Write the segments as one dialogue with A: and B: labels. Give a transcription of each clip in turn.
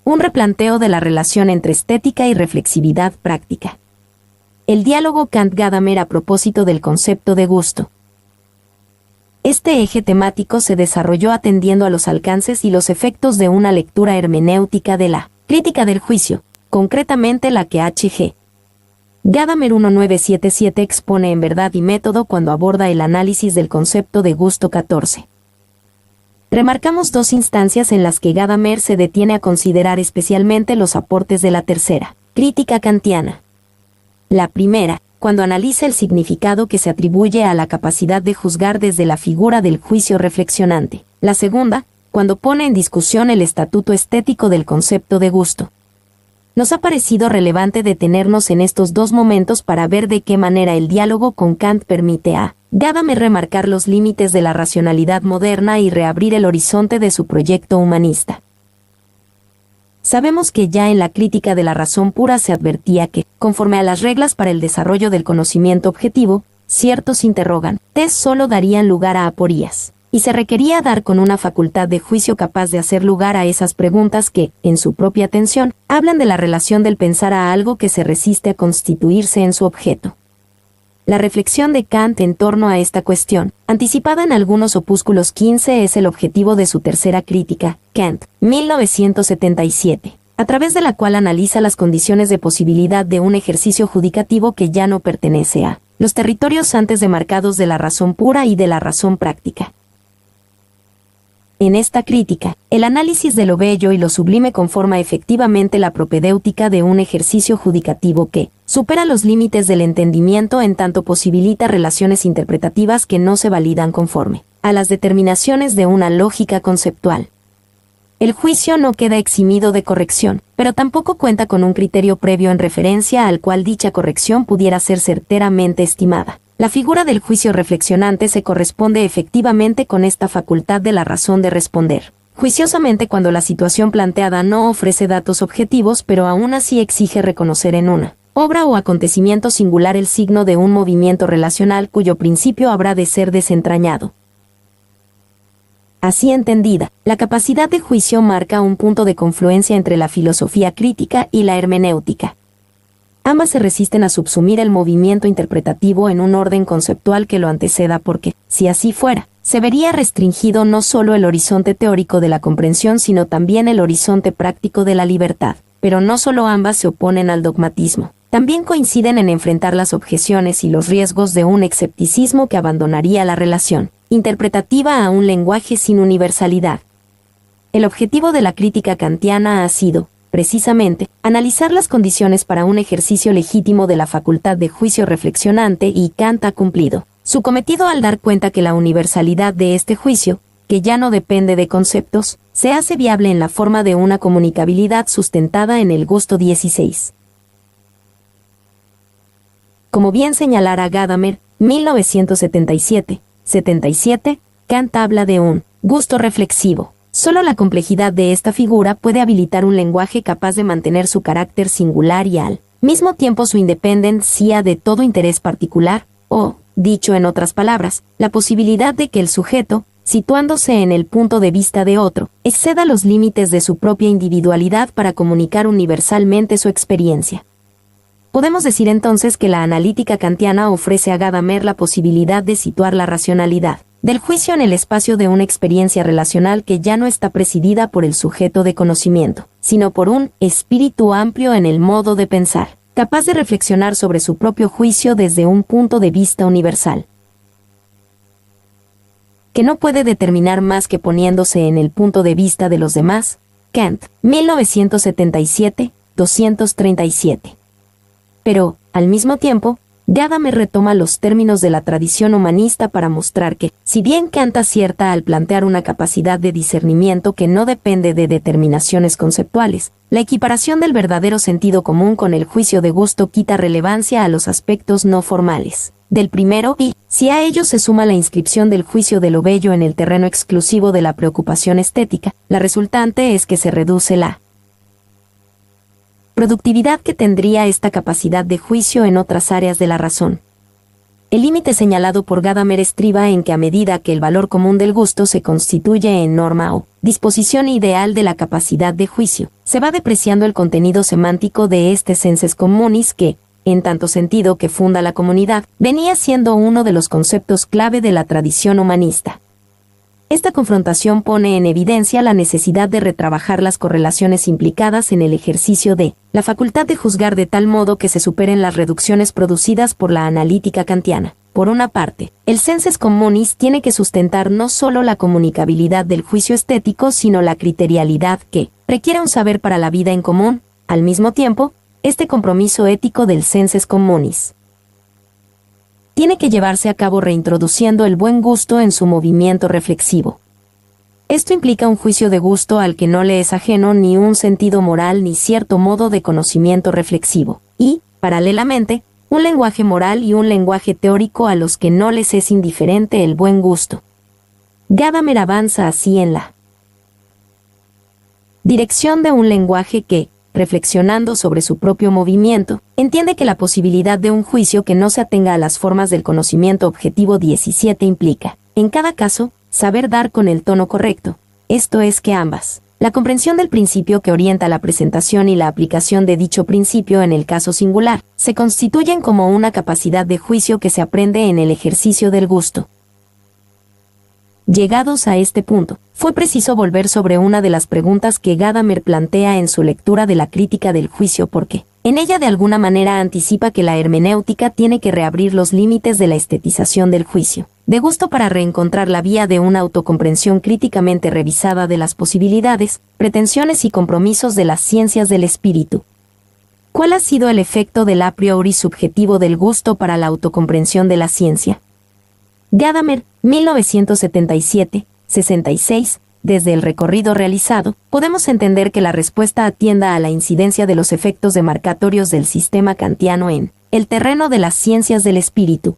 A: un replanteo de la relación entre estética y reflexividad práctica. El diálogo Kant-Gadamer a propósito del concepto de gusto. Este eje temático se desarrolló atendiendo a los alcances y los efectos de una lectura hermenéutica de la crítica del juicio, concretamente la que H.G. Gadamer 1977 expone en Verdad y Método cuando aborda el análisis del concepto de gusto 14. Remarcamos dos instancias en las que Gadamer se detiene a considerar especialmente los aportes de la tercera crítica kantiana. La primera, cuando analiza el significado que se atribuye a la capacidad de juzgar desde la figura del juicio reflexionante. La segunda, cuando pone en discusión el estatuto estético del concepto de gusto. Nos ha parecido relevante detenernos en estos dos momentos para ver de qué manera el diálogo con Kant permite a Gadamer remarcar los límites de la racionalidad moderna y reabrir el horizonte de su proyecto humanista. Sabemos que ya en la crítica de la razón pura se advertía que, conforme a las reglas para el desarrollo del conocimiento objetivo, ciertos interrogantes solo darían lugar a aporías, y se requería dar con una facultad de juicio capaz de hacer lugar a esas preguntas que, en su propia tensión, hablan de la relación del pensar a algo que se resiste a constituirse en su objeto. La reflexión de Kant en torno a esta cuestión, anticipada en algunos opúsculos 15, es el objetivo de su tercera crítica, Kant, 1977, a través de la cual analiza las condiciones de posibilidad de un ejercicio judicativo que ya no pertenece a los territorios antes demarcados de la razón pura y de la razón práctica. En esta crítica, el análisis de lo bello y lo sublime conforma efectivamente la propedéutica de un ejercicio judicativo que supera los límites del entendimiento en tanto posibilita relaciones interpretativas que no se validan conforme a las determinaciones de una lógica conceptual. El juicio no queda eximido de corrección, pero tampoco cuenta con un criterio previo en referencia al cual dicha corrección pudiera ser certeramente estimada. La figura del juicio reflexionante se corresponde efectivamente con esta facultad de la razón de responder juiciosamente cuando la situación planteada no ofrece datos objetivos, pero aún así exige reconocer en una obra o acontecimiento singular el signo de un movimiento relacional cuyo principio habrá de ser desentrañado. Así entendida, la capacidad de juicio marca un punto de confluencia entre la filosofía crítica y la hermenéutica. Ambas se resisten a subsumir el movimiento interpretativo en un orden conceptual que lo anteceda porque, si así fuera, se vería restringido no solo el horizonte teórico de la comprensión sino también el horizonte práctico de la libertad. Pero no solo ambas se oponen al dogmatismo, también coinciden en enfrentar las objeciones y los riesgos de un escepticismo que abandonaría la relación interpretativa a un lenguaje sin universalidad. El objetivo de la crítica kantiana ha sido, precisamente, analizar las condiciones para un ejercicio legítimo de la facultad de juicio reflexionante y Kant ha cumplido su cometido al dar cuenta que la universalidad de este juicio, que ya no depende de conceptos, se hace viable en la forma de una comunicabilidad sustentada en el gusto 16. Como bien señalara Gadamer, 1977, Kant habla de un gusto reflexivo. Solo la complejidad de esta figura puede habilitar un lenguaje capaz de mantener su carácter singular y al mismo tiempo su independencia de todo interés particular, o, dicho en otras palabras, la posibilidad de que el sujeto, situándose en el punto de vista de otro, exceda los límites de su propia individualidad para comunicar universalmente su experiencia. Podemos decir entonces que la analítica kantiana ofrece a Gadamer la posibilidad de situar la racionalidad del juicio en el espacio de una experiencia relacional que ya no está presidida por el sujeto de conocimiento, sino por un espíritu amplio en el modo de pensar, capaz de reflexionar sobre su propio juicio desde un punto de vista universal, que no puede determinar más que poniéndose en el punto de vista de los demás. Kant, 1977, 237. Pero, al mismo tiempo, Gadamer retoma los términos de la tradición humanista para mostrar que, si bien Kant acierta al plantear una capacidad de discernimiento que no depende de determinaciones conceptuales, la equiparación del verdadero sentido común con el juicio de gusto quita relevancia a los aspectos no formales del primero y, si a ello se suma la inscripción del juicio de lo bello en el terreno exclusivo de la preocupación estética, la resultante es que se reduce la productividad que tendría esta capacidad de juicio en otras áreas de la razón. El límite señalado por Gadamer estriba en que a medida que el valor común del gusto se constituye en norma o disposición ideal de la capacidad de juicio, se va depreciando el contenido semántico de este sensus communis que, en tanto sentido que funda la comunidad, venía siendo uno de los conceptos clave de la tradición humanista. Esta confrontación pone en evidencia la necesidad de retrabajar las correlaciones implicadas en el ejercicio de la facultad de juzgar de tal modo que se superen las reducciones producidas por la analítica kantiana. Por una parte, el sensus communis tiene que sustentar no solo la comunicabilidad del juicio estético, sino la criterialidad que requiere un saber para la vida en común. Al mismo tiempo, este compromiso ético del sensus communis tiene que llevarse a cabo reintroduciendo el buen gusto en su movimiento reflexivo. Esto implica un juicio de gusto al que no le es ajeno ni un sentido moral ni cierto modo de conocimiento reflexivo, y, paralelamente, un lenguaje moral y un lenguaje teórico a los que no les es indiferente el buen gusto. Gadamer avanza así en la dirección de un lenguaje que, reflexionando sobre su propio movimiento, entiende que la posibilidad de un juicio que no se atenga a las formas del conocimiento objetivo 17 implica, en cada caso, saber dar con el tono correcto, esto es que ambas, la comprensión del principio que orienta la presentación y la aplicación de dicho principio en el caso singular, se constituyen como una capacidad de juicio que se aprende en el ejercicio del gusto. Llegados a este punto, fue preciso volver sobre una de las preguntas que Gadamer plantea en su lectura de la crítica del juicio porque, en ella de alguna manera anticipa que la hermenéutica tiene que reabrir los límites de la estetización del juicio, de gusto para reencontrar la vía de una autocomprensión críticamente revisada de las posibilidades, pretensiones y compromisos de las ciencias del espíritu. ¿Cuál ha sido el efecto del a priori subjetivo del gusto para la autocomprensión de la ciencia? Gadamer, 1977-66, desde el recorrido realizado, podemos entender que la respuesta atienda a la incidencia de los efectos demarcatorios del sistema kantiano en el terreno de las ciencias del espíritu.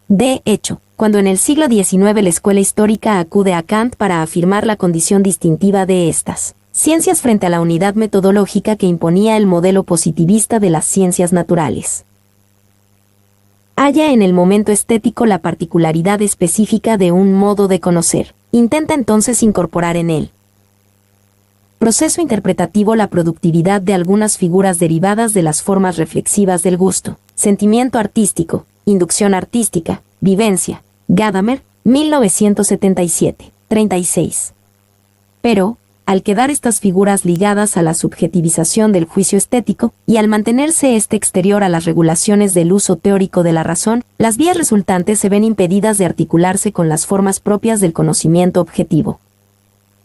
A: De hecho, cuando en el siglo XIX la escuela histórica acude a Kant para afirmar la condición distintiva de estas ciencias frente a la unidad metodológica que imponía el modelo positivista de las ciencias naturales, halla en el momento estético la particularidad específica de un modo de conocer. Intenta entonces incorporar en él proceso interpretativo la productividad de algunas figuras derivadas de las formas reflexivas del gusto, sentimiento artístico, inducción artística, vivencia. Gadamer, 1977-36. Pero, al quedar estas figuras ligadas a la subjetivización del juicio estético, y al mantenerse este exterior a las regulaciones del uso teórico de la razón, las vías resultantes se ven impedidas de articularse con las formas propias del conocimiento objetivo.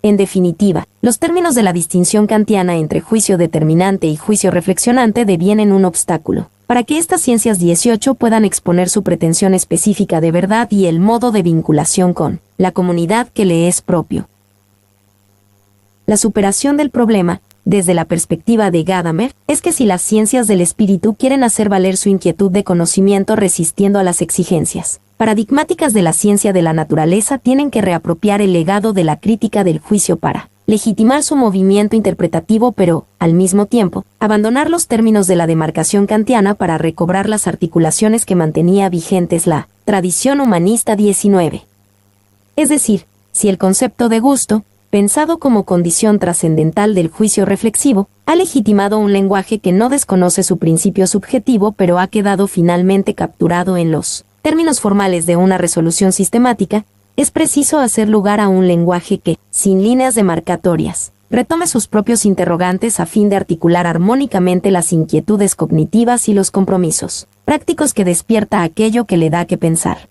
A: En definitiva, los términos de la distinción kantiana entre juicio determinante y juicio reflexionante devienen un obstáculo para que estas ciencias 18 puedan exponer su pretensión específica de verdad y el modo de vinculación con la comunidad que le es propio. La superación del problema, desde la perspectiva de Gadamer, es que si las ciencias del espíritu quieren hacer valer su inquietud de conocimiento resistiendo a las exigencias paradigmáticas de la ciencia de la naturaleza, tienen que reapropiar el legado de la crítica del juicio para legitimar su movimiento interpretativo, pero, al mismo tiempo, abandonar los términos de la demarcación kantiana para recobrar las articulaciones que mantenía vigentes la tradición humanista 19. Es decir, si el concepto de gusto, pensado como condición trascendental del juicio reflexivo, ha legitimado un lenguaje que no desconoce su principio subjetivo pero ha quedado finalmente capturado en los términos formales de una resolución sistemática, es preciso hacer lugar a un lenguaje que, sin líneas demarcatorias, retome sus propios interrogantes a fin de articular armónicamente las inquietudes cognitivas y los compromisos prácticos que despierta aquello que le da que pensar.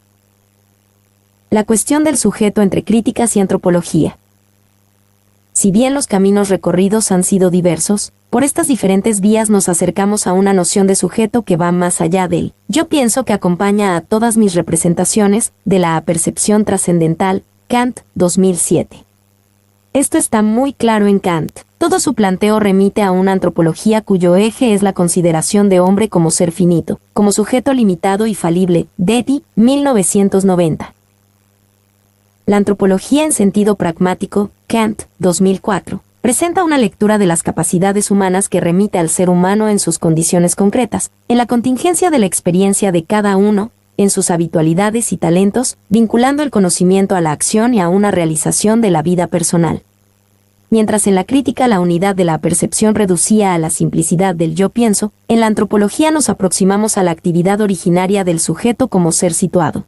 A: La cuestión del sujeto entre críticas y antropología. Si bien los caminos recorridos han sido diversos, por estas diferentes vías nos acercamos a una noción de sujeto que va más allá del yo pienso que acompaña a todas mis representaciones de la apercepción trascendental, Kant, 2007. Esto está muy claro en Kant. Todo su planteo remite a una antropología cuyo eje es la consideración de hombre como ser finito, como sujeto limitado y falible, Detty, 1990. La antropología en sentido pragmático, Kant, 2004, presenta una lectura de las capacidades humanas que remite al ser humano en sus condiciones concretas, en la contingencia de la experiencia de cada uno, en sus habitualidades y talentos, vinculando el conocimiento a la acción y a una realización de la vida personal. Mientras en la crítica la unidad de la percepción reducía a la simplicidad del yo pienso, en la antropología nos aproximamos a la actividad originaria del sujeto como ser situado.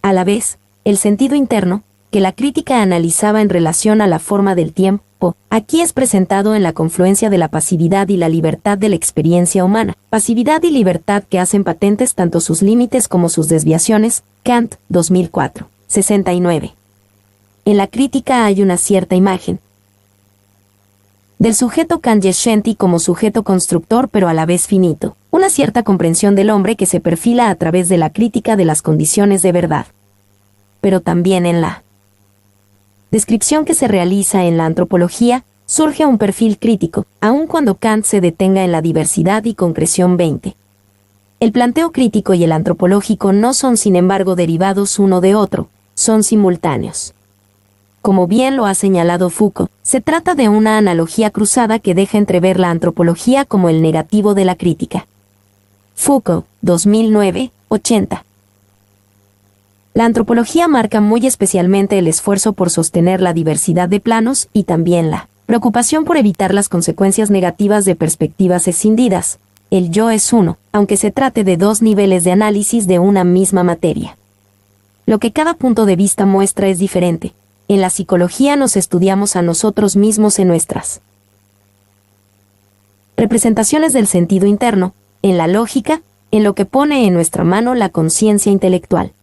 A: A la vez, el sentido interno, que la crítica analizaba en relación a la forma del tiempo, aquí es presentado en la confluencia de la pasividad y la libertad de la experiencia humana, pasividad y libertad que hacen patentes tanto sus límites como sus desviaciones. Kant, 2004, 69. En la crítica hay una cierta imagen del sujeto cognoscente como sujeto constructor pero a la vez finito, una cierta comprensión del hombre que se perfila a través de la crítica de las condiciones de verdad. Pero también en la descripción que se realiza en la antropología, surge un perfil crítico, aun cuando Kant se detenga en la diversidad y concreción 20. El planteo crítico y el antropológico no son sin embargo derivados uno de otro, son simultáneos. Como bien lo ha señalado Foucault, se trata de una analogía cruzada que deja entrever la antropología como el negativo de la crítica. Foucault, 2009, 80. La antropología marca muy especialmente el esfuerzo por sostener la diversidad de planos y también la preocupación por evitar las consecuencias negativas de perspectivas escindidas. El yo es uno, aunque se trate de dos niveles de análisis de una misma materia. Lo que cada punto de vista muestra es diferente. En la psicología nos estudiamos a nosotros mismos en nuestras representaciones del sentido interno, en la lógica, en lo que pone en nuestra mano la conciencia intelectual.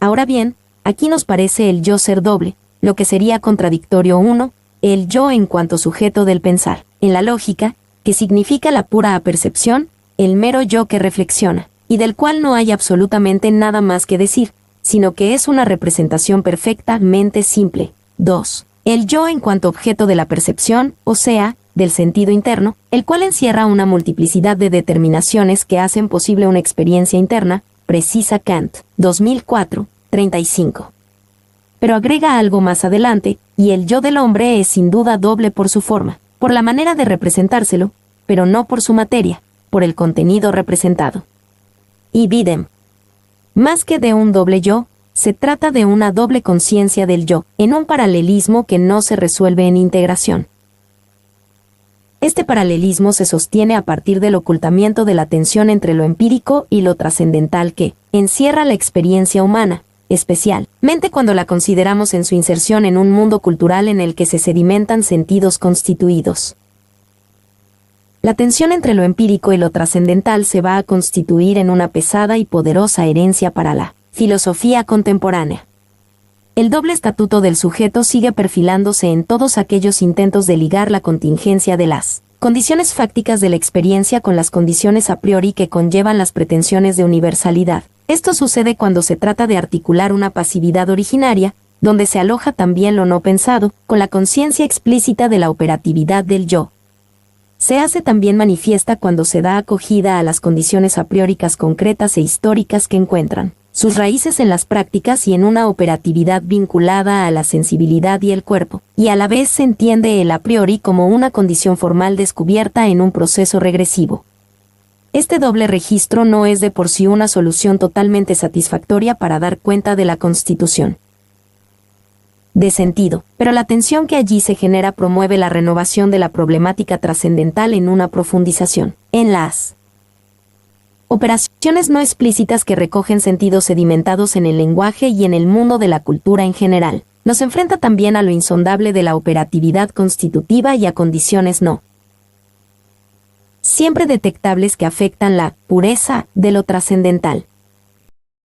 A: Ahora bien, aquí nos parece el yo ser doble, lo que sería contradictorio uno, el yo en cuanto sujeto del pensar, en la lógica, que significa la pura apercepción, el mero yo que reflexiona, y del cual no hay absolutamente nada más que decir, sino que es una representación perfectamente simple. 2. El yo en cuanto objeto de la percepción, o sea, del sentido interno, el cual encierra una multiplicidad de determinaciones que hacen posible una experiencia interna, precisa Kant, 2004, 35. Pero agrega algo más adelante, y el yo del hombre es sin duda doble por su forma, por la manera de representárselo, pero no por su materia, por el contenido representado. Y Bidem. Más que de un doble yo, se trata de una doble conciencia del yo, en un paralelismo que no se resuelve en integración. Este paralelismo se sostiene a partir del ocultamiento de la tensión entre lo empírico y lo trascendental que encierra la experiencia humana, especialmente cuando la consideramos en su inserción en un mundo cultural en el que se sedimentan sentidos constituidos. La tensión entre lo empírico y lo trascendental se va a constituir en una pesada y poderosa herencia para la filosofía contemporánea. El doble estatuto del sujeto sigue perfilándose en todos aquellos intentos de ligar la contingencia de las condiciones fácticas de la experiencia con las condiciones a priori que conllevan las pretensiones de universalidad. Esto sucede cuando se trata de articular una pasividad originaria, donde se aloja también lo no pensado, con la conciencia explícita de la operatividad del yo. Se hace también manifiesta cuando se da acogida a las condiciones a prioricas concretas e históricas que encuentran sus raíces en las prácticas y en una operatividad vinculada a la sensibilidad y el cuerpo, y a la vez se entiende el a priori como una condición formal descubierta en un proceso regresivo. Este doble registro no es de por sí una solución totalmente satisfactoria para dar cuenta de la constitución de sentido, pero la tensión que allí se genera promueve la renovación de la problemática trascendental en una profundización en las operaciones no explícitas que recogen sentidos sedimentados en el lenguaje y en el mundo de la cultura en general. Nos enfrenta también a lo insondable de la operatividad constitutiva y a condiciones no siempre detectables que afectan la pureza de lo trascendental.